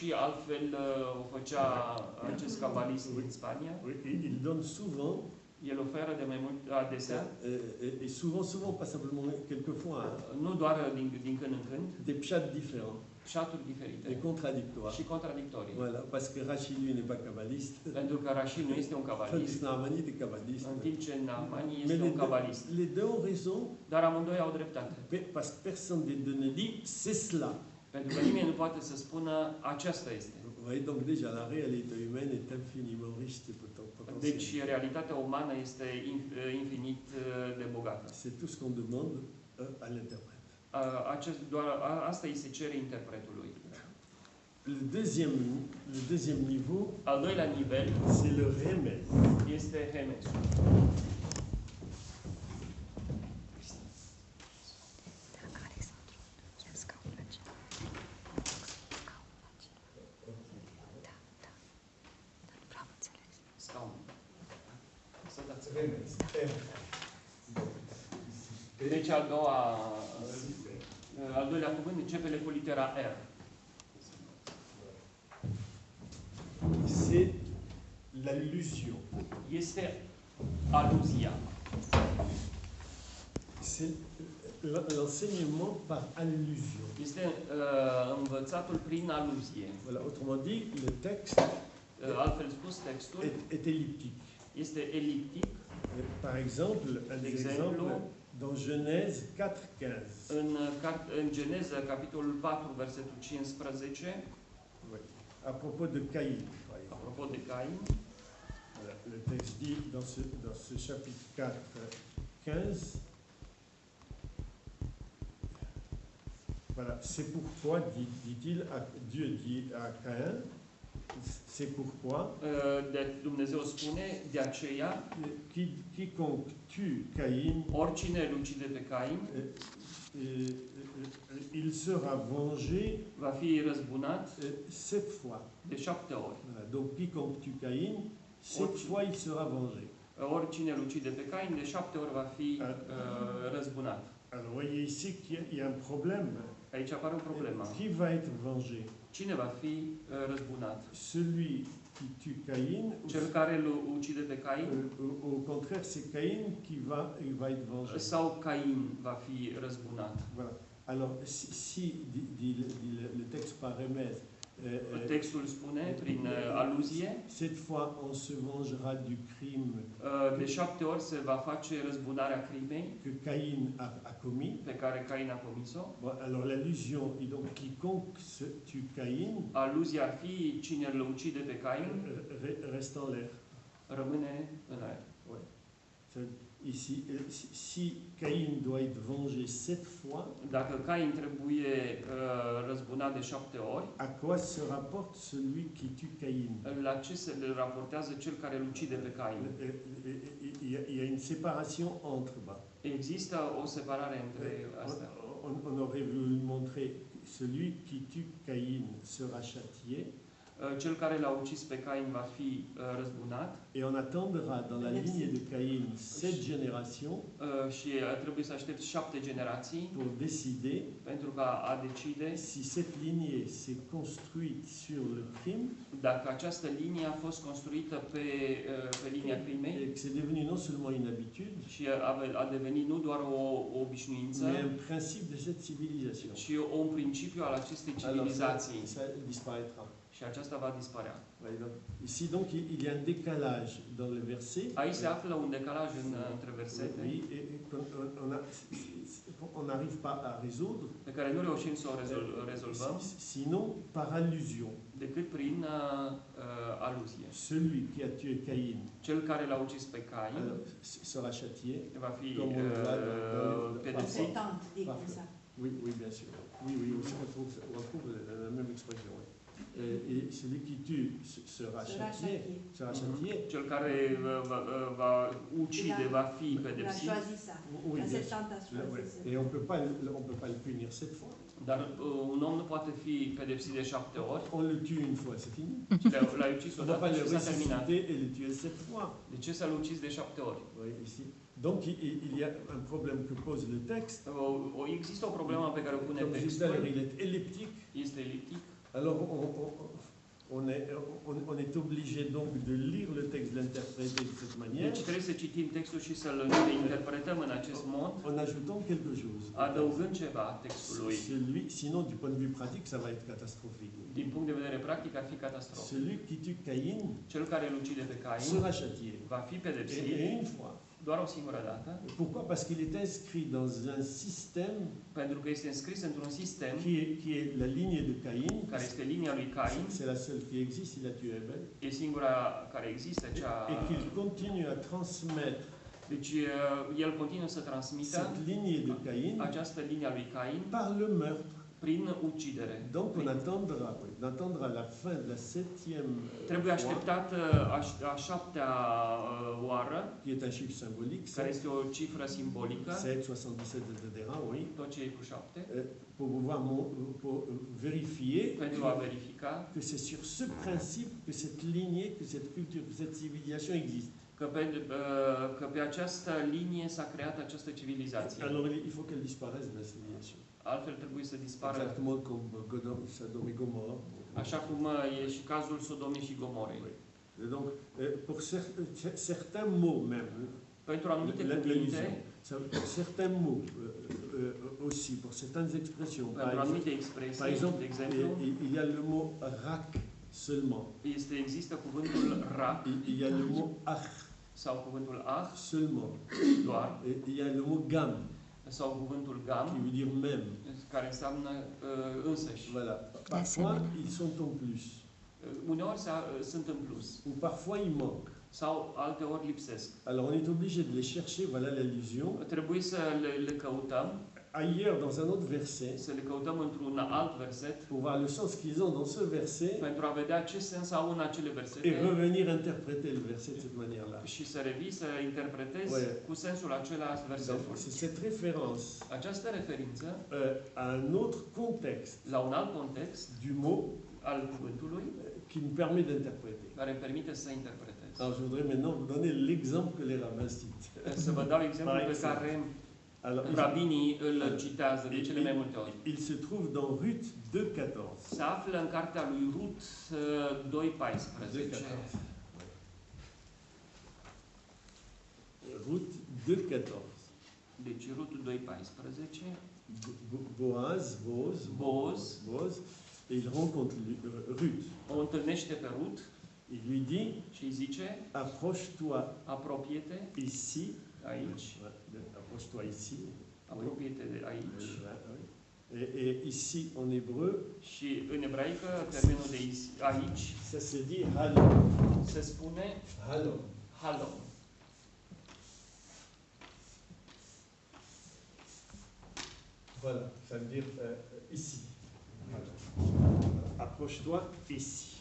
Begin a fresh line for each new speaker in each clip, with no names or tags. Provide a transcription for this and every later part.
Și altfel o făcea acest cabalist din Spania.
Oui, il donne souvent,
El oferă de mai mult adesea,
et souvent, pas simplement, quelquefois,
nu doar din când în când,
des pshat différents
șaturi diferite
et contradictoires.
și contradictorii.
Voilà, parce que Rachid, lui, n'est pas kabbaliste.
Pentru că Rachid nu este un
Tandis
cabalist,
que Nahmani est kabbaliste.
în timp ce Nahmani
Mais
este un cabalist.
les deux ont raison,
Dar amândoi au dreptate.
parce que personne des deux ne dit c'est cela.
Pentru că nimeni nu poate să spună aceasta este.
Vous voyez, donc déjà, la réalité humaine est infiniment riche de potentiel.
Deci realitatea umană este infinit de bogată.
C'est tout ce qu'on demande à l'interprète.
Asta îi se cere interpretului.
Le deuxième niveau,
Al doilea nivel
c'est le remez.
este remesul. Deci al doilea cuvânt începe cu litera R.
C'est l'allusion.
Este aluzia.
C'est l'enseignement par allusion.
Este învățatul prin aluzie.
Voilà, autrement dit, le texte
Altfel spus, textul
est elliptique.
este eliptic.
Par exemple, un exemple dans Genèse 4:15.
În Geneză, capitolul 4, versetul 15,
Oui. À propos de Caïn.
apropo de Cain,
Voilà, le texte dit dans ce chapitre 4:15. Voilà, c'est pourquoi, dit-il, Dieu dit à Caïn, c'est pourquoi
Dumnezeu spune, de aceea,
quiconque tue Caïn,
oricine îl ucide pe Cain,
il sera vengé
va fi răzbunat
7 fois.
de 7 ori.
Voilà, donc quiconque tue Caïn, 7 fois il sera vengé.
Oricine îl ucide pe Cain, de 7 ori va fi răzbunat.
Alors voyez ici qu'il y a un problème.
Aici apare o problemă.
Qui va être vengé?
Cine va fi răzbunat?
Celui qui tue Caïn,
Cel care îl ucide pe Cain?
au contraire, c'est Caïn qui va être vengé.
Sau Cain va fi răzbunat?
Voilà. Alors, si dit le texte par remède,
Textul spune, prin aluzie,
cette fois on se vengera du crime
de 7 ori se va face răzbunarea crimei
que Caïn a commis.
pe care Cain a comis-o.
Bon, alors l'allusion est donc quiconque tue Caïn
Aluzia ar fi cine îl ucide pe Cain,
reste en l'air.
rămâne în aer.
Ouais. Ici, si Caïn doit être vengé 7 fois,
Dacă Cain trebuie răzbunat de 7 ori,
à quoi se rapporte celui qui tue Caïn?
la ce se raportează cel care îl ucide pe Cain?
Il y a une séparation entre.
Există o separare între astea.
On aurait voulu montrer celui qui tue Caïn sera châtié.
Cel care l-a ucis pe Cain va fi răzbunat.
Et on attendra dans la ligne de Caïn 7 générations
și trebuie să aștepți 7 generații
pour décider
pentru ca a decide
si cette lignée s'est construite sur le crime
dacă această linie a fost construită pe linia crimei
et que c'est devenu non seulement une habitude,
și a devenit nu doar o obișnuință,
mais un principe de cette civilisation.
ci un principiu al acestei civilizații.
Alors ça disparaîtra.
Și aceasta va dispărea.
Ici donc il y a un décalage dans le verset.
Aici se află un decalaj între versete.
Oui, et on n'arrive pas à résoudre.
Pe care nu reușim să o rezolvăm.
Sinon par allusion.
Decât prin aluzie.
Celui qui a tué Caïn,
cel care l-a ucis pe Cain,
sera châtié.
Va fi pedepsit.
Oui, bien sûr. Oui, on retrouve la même expression. Oui. Et celui qui tue sera châtié.
Cel care va ucide va fi pedepsit.
Oui, et on peut pas le punir 7 fois.
Dar un om nu poate fi pedepsit de 7 ori.
On le tue une fois, c'est fini.
L-ai ucis odată și s-a terminat.
Et le tuer 7 fois.
De ce să-l ucizi de 7 ori?
Oui, ici. Donc il y a un problème que pose le texte.
Există o problemă pe care o pune textul.
Il est elliptique.
Este eliptic.
Alors, on est obligé donc de lire le texte, de l'interpréter de cette manière,
Deci trebuie să citim textul și să-l interpretăm în acest mod,
en ajoutant quelque chose.
adăugând ceva textului.
Sinon, du point de vue pratique, ça va être catastrophique.
Din punct de vedere practic ar fi catastrofă.
Celui qui tue Caïn
Cel care îl ucide pe Cain
sera châtié.
va fi pedepsit
Et une fois.
doar o singură dată,
Pourquoi? Parce qu'il est inscrit dans un système
pentru că este înscris într-un sistem
qui est la ligne de Caïn.
care este linia lui Cain,
C'est la seule qui existe, il a tué Abel.
e singura care există, cea...
Et qu'il continue à transmettre
Deci el continuă să transmită
cette ligne de Caïn
această linie a lui Cain
par le meurtre.
prin ucidere.
Donc on attendra la fin de la 7e
Trebuie
fois,
așteptat a șaptea oară,
qui est un chiffre symbolique,
care este o cifră simbolică,
7, 77, etc., oui,
tot ce e cu 7,
pour pouvoir pour vérifier
pentru a verifica
que c'est sur ce principe que cette lignée, que cette culture, que cette civilisation existe.
că pe această linie s-a creat această civilizație.
Alors il faut qu'elle disparaisse de la civilisation.
Altfel trebuie să dispară,
Exactement comme Sodome et Gomorrhe.
așa cum e și cazul Sodomei și Gomorei.
Et donc, pour certains mots même,
Pentru anumite
l'illusion,
cuvinte,
pour certains mots aussi, pour certaines expressions.
pentru anumite
Par
expresii,
exemple,
de exemplu,
il y a le mot rak seulement.
există cuvântul rak
Il y a le mot ach
sau cuvântul ah,
seulement.
doar,
Et il y a le mot gam
sau cuvântul
qui
gam,
veut dire même.
care înseamnă însăși.
Voilà. Parfois, ils sont en plus.
Uneori sunt în plus,
Ou parfois, ils manquent.
sau alteori lipsesc.
Alors, on est obligé de les chercher, voilà l'allusion.
Trebuie să le căutăm,
Ailleurs, dans un autre verset,
să le căutăm într-un alt verset,
pour voir le sens qu'ils ont dans ce verset,
pentru a vedea ce sens au în acele versete
et revenir interpréter le verset de cette manière-là.
și să revii, să interpretezi
Ouais.
cu sensul acela
Donc,
versetului.
c'est cette référence
Această referință
à un autre contexte
la un alt context
du mot
al cuvântului
qui me permet d'interpréter.
care îmi permite să interpretez.
Alors, je voudrais maintenant vous donner l'exemple que les rabbins citent.
Să vă dau exemplu
Par
pe
exemple.
care
Alors,
rabinii îl citează de cele mai multe ori.
il se trouve dans Ruth 2,14.
Se află în cartea lui Rut 2:14.
Ruth 2,14.
Deci Rut 2:14.
Boaz, et il rencontre Ruth.
O întâlnește pe Rut
Il lui dit,
și îi zice:
approche-toi
apropie-te
ici.
aici,
Approche-toi ici.
apropie-te de aici.
Et ici, en hébreu,
Și în ebraică, termenul de aici
ça se dit halom.
se spune
Halom.
halom.
Voilà, ça veut dire ici. Approche-toi ici.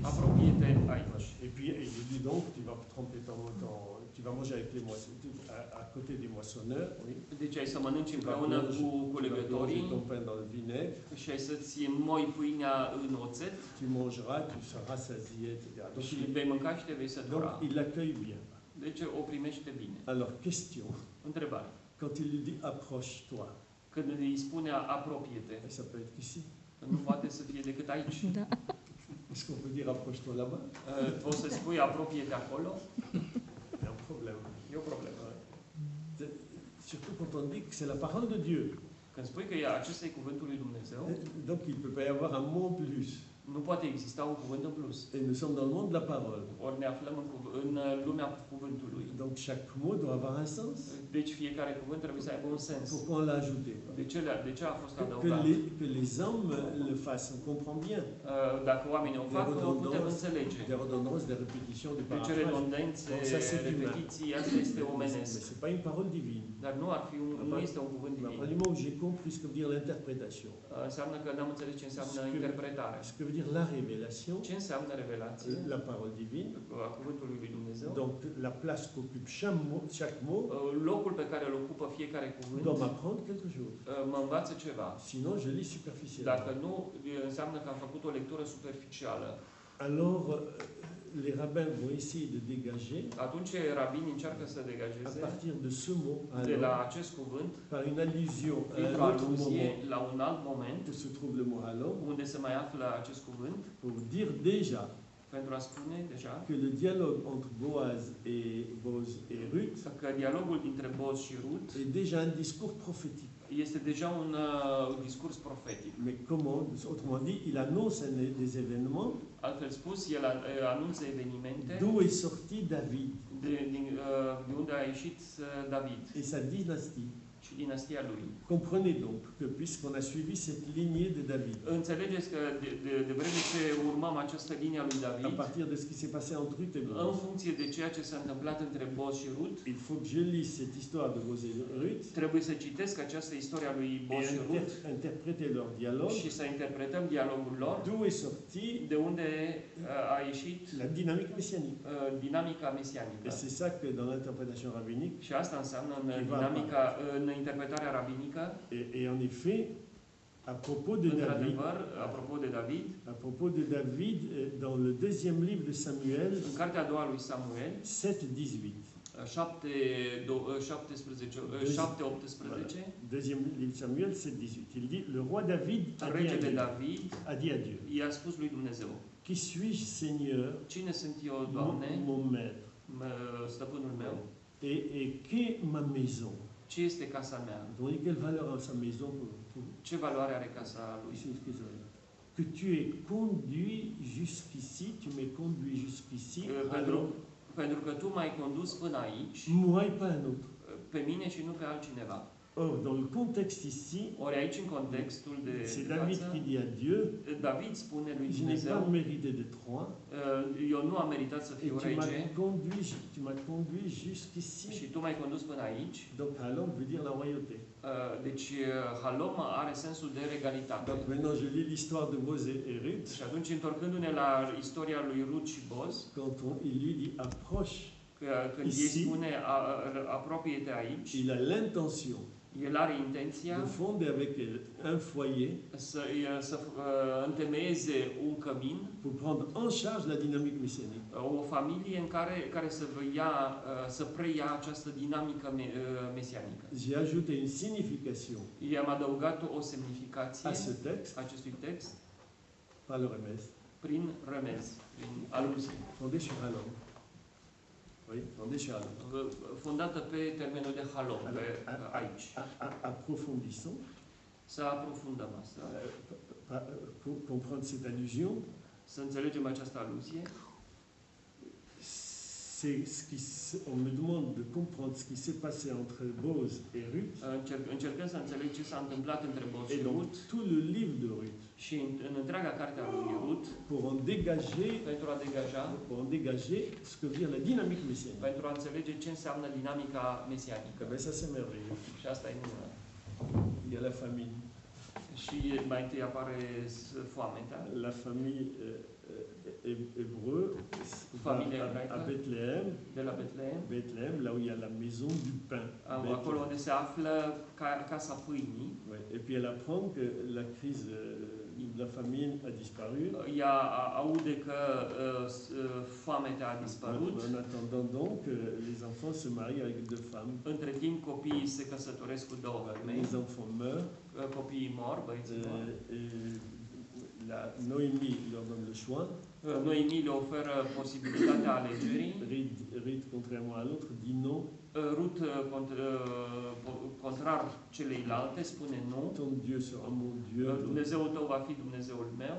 Apropie-te aici.
Et puis il lui dit donc, tu vas tremper tu vas manger avec les moissonneurs, à côté des moissonneurs, oui.
Deci ai să mănânci
Tu vas
împreună cu
plonger ton
culegătorii
pain dans le vinaigre,
și ai să-ți moi pâinea în oțet
tu mangeras, tu seras rassasié, etc. Donc,
și vei mânca și te vei sătura.
il l'accueille bien.
Deci o primește bine.
Alors, question.
Întrebare.
Quand il lui dit approche-toi,
Când îi spune apropie-te,
ça peut être ici.
nu poate să fie decât aici.
Da.
Est-ce qu'on peut dire approche-toi là-bas?
Poți să spui apropie-te acolo?
Il y a un problème.
E o problemă.
Surtout quand on dit que c'est la parole de Dieu.
Când spui că acesta e cuvântul lui Dumnezeu,
Donc il ne peut pas y avoir un mot en plus.
nu poate exista un cuvânt în plus.
Et nous sommes dans le monde de la parole.
Ori ne aflăm în lumea cuvântului.
Donc chaque mot doit avoir un sens.
Deci fiecare cuvânt trebuie să aibă un sens.
Pourquoi on l'a ajouté?
De ce a fost
Que
adăugat?
que les hommes le fassent, on comprend bien.
Dacă oamenii o fac, o putem înțelege.
Des redondances, des répétitions, des
Deci
paraphrases.
redundanțe,
Ça, c'est humain.
repetiții, asta este
Mais
omenesc.
ce n'est pas une parole divine.
Dar nu ar fi nu este un cuvânt
À partir
divin.
du moment où j'ai compris ce que veut dire l'interprétation,
Înseamnă că n-am înțeles ce înseamnă interpretare.
ce que veut dire la révélation,
Ce înseamnă revelație?
la parole divine,
A cuvântului lui Dumnezeu.
donc la place qu'occupe chaque mot,
Locul pe care îl ocupă fiecare cuvânt
doit m'apprendre quelque chose.
mă învață ceva.
Sinon, je lis
Dacă
superficiellement.
nu, înseamnă că am făcut o lectură superficială.
Alors, les rabbins vont essayer de dégager,
Atunci rabinii încearcă să
à
degajeze
partir de ce mot,
de
alors,
la acest cuvânt,
par une allusion à un
printr-o
autre
aluzie
moment
la un alt moment
où se trouve le mot halom,
unde se mai află acest cuvânt,
pour dire déjà
pentru a spune deja
que le dialogue entre Boaz et Ruth
că dialogul dintre Boz și Rut
est déjà un discours prophétique.
este deja un discurs profetic.
Mais comment, autrement dit, il annonce des événements
Altfel spus, el anunță evenimente
d'où est sorti David
de unde a ieșit David
et sa dynastie.
și dinastia lui.
Comprenez donc que puisqu'on a suivi cette lignée de David,
Înțelegeți că de vreme ce urmăm această linie a lui
à
David,
partir de ce qui s'est passé entre Ruth et
în
Boaz,
funcție de ceea ce s-a întâmplat între Boz și Rut,
il faut que je lise cette histoire de Boaz et Ruth
trebuie să citesc această istorie a lui Boz
et
și Rut
interpréter leur dialogue,
și să interpretăm dialogul lor,
d'où est sorti
de unde a ieșit
la dynamique messianique.
dinamica mesianică.
Et c'est ça que dans l'interprétation rabbinique,
Și asta înseamnă în interpretarea rabinică,
et en effet, à propos de David,
într-adevăr, apropo de David,
à propos de David, dans le deuxième livre de Samuel,
în cartea a doua lui Samuel,
7-18.
7:18,
Deuxième livre de Samuel, 7-18. Il dit, le roi David
regele David
a dit à Dieu,
i-a spus lui Dumnezeu:
qui suis-je, Seigneur,
Cine sunt eu, Doamne,
mon maître,
stăpânul meu?
et qu'est ma maison?
Ce este casa mea?
Donc, quelle valeur a sa maison
Ce valoare are casa lui?
que tu es conduit jusqu'ici, tu m'es conduit jusqu'ici,
Pentru că tu m-ai condus până aici,
moi et pas un autre.
pe mine și nu pe altcineva.
Or, dans le contexte ici,
Ori aici, în contextul de
c'est David
față,
qui dit à Dieu,
David spune lui
je n'ai
Dumnezeu:
pas mérité de trois,
eu nu am meritat să
et
fiu
tu
rege
m'as conduit jusqu'ici.
și tu m-ai condus până aici.
Donc, halom veut dire la royauté.
Deci, halom are sensul de regalitate.
Donc, maintenant, je lis l'histoire de Boaz et Ruth.
Și atunci, întorcându-ne la istoria lui Rut și Boz,
Il lui dit approche,
când ei spune apropie-te aici,
il a l'intention
el are intenția
de fonder avec elle un foyer
să întemeieze un cămin,
pour prendre en charge la dynamique messianique.
o familie în care să preia această dinamică mesianică.
J'ai ajouté une signification
I-am adăugat o semnificație
à ce texte
acestui text
par le remède,
prin remez, prin aluzie,
fondé sur halom. Oui, fondé sur halom.
fondată pe termenul de halom, aici.
Approfondissons,
Să aprofundăm asta,
pour comprendre cette allusion.
să înțelegem această aluzie.
On me demande de comprendre ce qui s'est passé entre Boaz et Ruth.
Încercăm să înțelegem ce s-a întâmplat între Boaz
Et
și
donc,
Rut
tout le livre de Ruth,
și în întreaga carte a lui Rut,
pour en dégager ce que veut dire la dynamique messianique.
pentru a înțelege ce înseamnă dinamica mesianică.
Ben ça c'est merveilleux.
Și asta e minunat.
Il y a la famille.
Și mai întâi apare foametea.
La famille hébreu
Familia
à
ebraică
Bethléem,
de la Betlehem,
Bethléem, là où il y a la maison du pain.
acolo unde se află casa pâinii.
Ouais. Et puis elle apprend que la crise de la famine a disparu.
Ea aude că foametea a dispărut.
En attendant donc, les enfants se marient avec deux femmes.
Între timp, copiii se căsătoresc cu două femei.
Les enfants meurent.
Copiii mor, băieții mor.
La Noémie leur donne le choix.
Noémie le oferă posibilitatea alegerii.
Ruth, contrairement à l'autre, dit non.
Rut, contrar celeilalte, spune nu.
Ton Dieu sera mon Dieu.
Dumnezeul tău va fi Dumnezeul meu.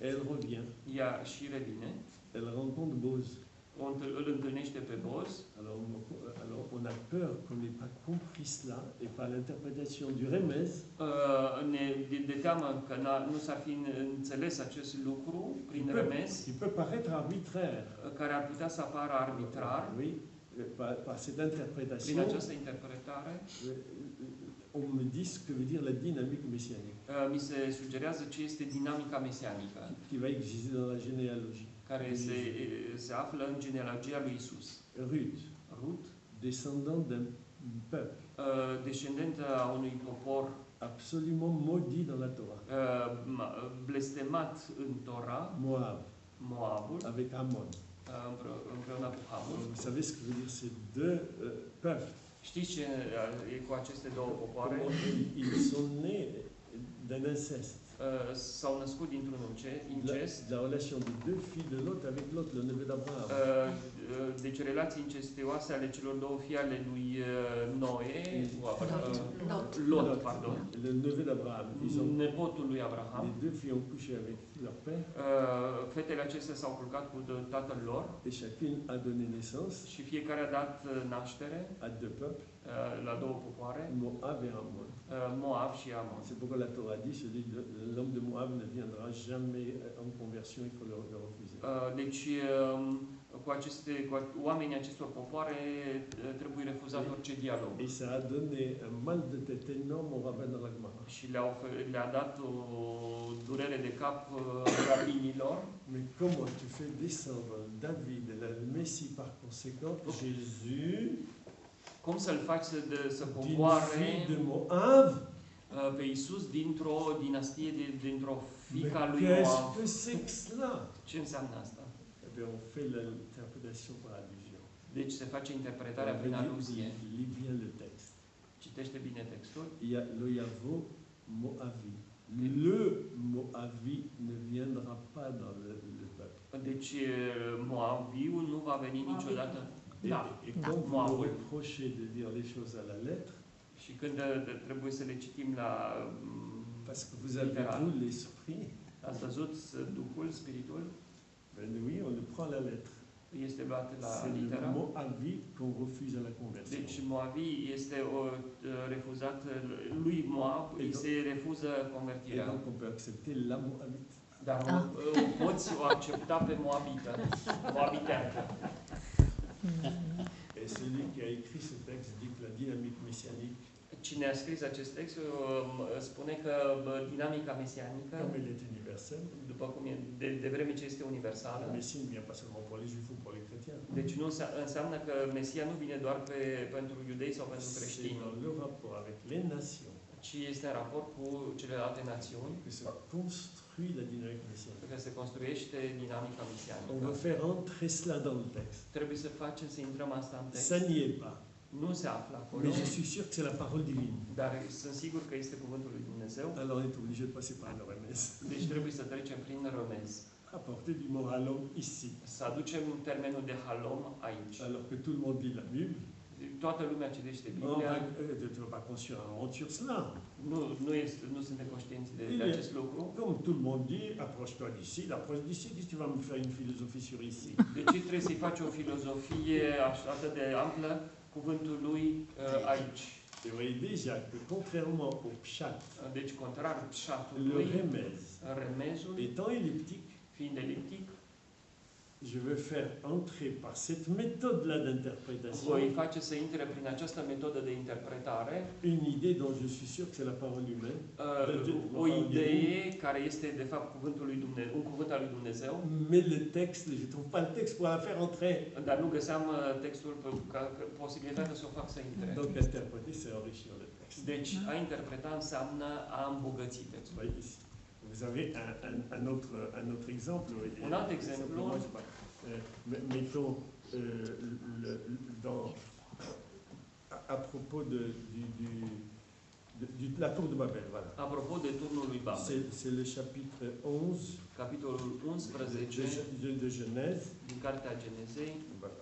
Elle revient.
Ea și revine.
Elle rencontre Boaz.
Îl întâlnește pe Boz.
Alors on a peur qu'on n'ait pas compris cela et par l'interprétation du remez.
De teamă că nu s-ar fi înțeles acest lucru prin remez.
Qui peut paraître arbitraire.
Care ar putea să apară arbitrar.
Oui, par cette interprétation.
Prin această interpretare.
On me dit ce que veut dire la dynamique messianique.
Mi se sugerează ce este dinamica mesianică.
Qui va exister dans la généalogie.
Care se află în genealogia lui Isus.
Ruth, descendant d'un peuple.
Descendentă a unui popor
absolument maudit dans la Torah.
Blestemat în Torah.
Moab.
Moabul,
avec Ammon.
împreună cu Hamul.
Vous savez ce que veut dire ces deux peuples?
Știți ce e cu aceste două popoare?
Ils sont nés d'un inceste.
S-au născut dintr-un incest.
La relation de deux filles de Lot avec Lot, le neveu d'Abraham.
Deci relații incestioase ale celor două fii ale lui Noe, Lot, pardon.
Le neveu d'Abraham.
Nepotul lui Abraham.
Les deux filles ont couché avec leur père.
Fetele acestea s-au culcat cu tatăl lor.
Et chacune a donné naissance.
Și fiecare a dat naștere.
À deux peuples.
La două popoare.
Moab et Ammon.
Moab și Amon.
C'est pourquoi la Torah dit l'homme de Moab ne viendra jamais en conversion, il faut le refuser.
Deci cu oamenii acestor popoare trebuie refuzat orice dialog.
Et ça a donné un mal de tête énorme au rabbin de la Gemara.
Și le-a dat o durere de cap rabinilor.
Mais comment tu fais descendre David et le Messie par conséquent Jésus
cum să-l faci să coboare
de Moab
pe Iisus dintr-o dinastie, dintr-o fiica lui
Moab?
Moab?
Qu'est-ce que c'est que cela?
Ce înseamnă asta?
Eh bien, on fait l'interprétation par allusion.
Deci se face interpretarea prin aluzie.
Lis bien le texte.
Citește bine textul.
Il y a le Yavo Moavi. Le Moavi ne viendra pas dans le peuple.
Deci Moabiul nu va veni niciodată.
Et quand vous me reprochez de dire les choses à la lettre,
și când trebuie să le citim la
parce que vous avez vu l'esprit,
ați văzut Duhul, Spiritul?
Ben oui, on le prend à la lettre.
Este luat la
C'est
literă.
le Moavi qu'on refuse à la conversion.
Deci Moabi este refuzat, lui Moab îi se refuză
Et
convertirea.
donc on peut accepter la Moabite.
Dar poți o accepta pe Moabită, Moabiteancă.
Et celui qui a écrit ce texte dit que la dynamique messianique,
Cine a scris acest text spune că dinamica mesianică,
comme elle est universelle,
după cum e, de vreme ce este universală,
le Messie ne vient pas seulement pour les Juifs ou pour les chrétiens.
deci nu înseamnă că Mesia nu vine doar pentru iudei sau pentru
C'est
creștini,
dans le rapport avec les nations
ci este în raport cu celelalte națiuni
que se construit la dynamique messianique.
că se construiește dinamica
On
mesianică.
veut faire entrer cela dans le texte.
Trebuie să facem, să intrăm asta în text.
Ça n'y est pas.
Nu se află acolo,
Mais je suis sûr que c'est la parole divine.
dar sunt sigur că este cuvântul lui Dumnezeu,
Alors on est obligé de passer par le remède.
deci trebuie să trecem prin rămez.
Apporter du mot halom ici.
Să aducem termenul de halom aici.
Alors que tout le monde lit la Bible,
Toată lumea citește
on
Biblia,
tu n'es pas conscient sur cela.
nu suntem conștienți de acest lucru.
Comme tout le monde dit, approche-toi d'ici, l'approche d'ici, qu'est-ce que tu vas me faire une philosophie sur ici?
De ce trebuie să-i faci o filozofie atât de amplă cuvântul lui aici?
Vous voyez déjà que contrairement au pshat,
Deci, contrar
le
pshatului,
remez
remezul,
étant elliptique,
fiind eliptic,
je veux faire entrer par cette méthode-là d'interprétation
voi face să intre prin această metodă de interpretare
une idée dont je suis sûr que c'est la parole humaine,
o idee care este de fapt cuvântul lui Dumnezeu, un cuvânt al lui Dumnezeu,
mais le texte, je ne trouve pas le texte pour la faire entrer.
dar nu găseam textul ca posibilitatea să o fac să intre.
Donc interpréter, c'est enrichir le texte.
Deci a interpreta înseamnă a îmbogăți textul.
Vous voyez ici. Vous avez un autre exemple.
Un autre exemple.
Mettons à propos de la tour de Babel. Voilà.
Apropo de turnul lui Babel.
C'est le chapitre 11
Capitolul 11
de Genèse.
din Cartea Genezei.
Voilà.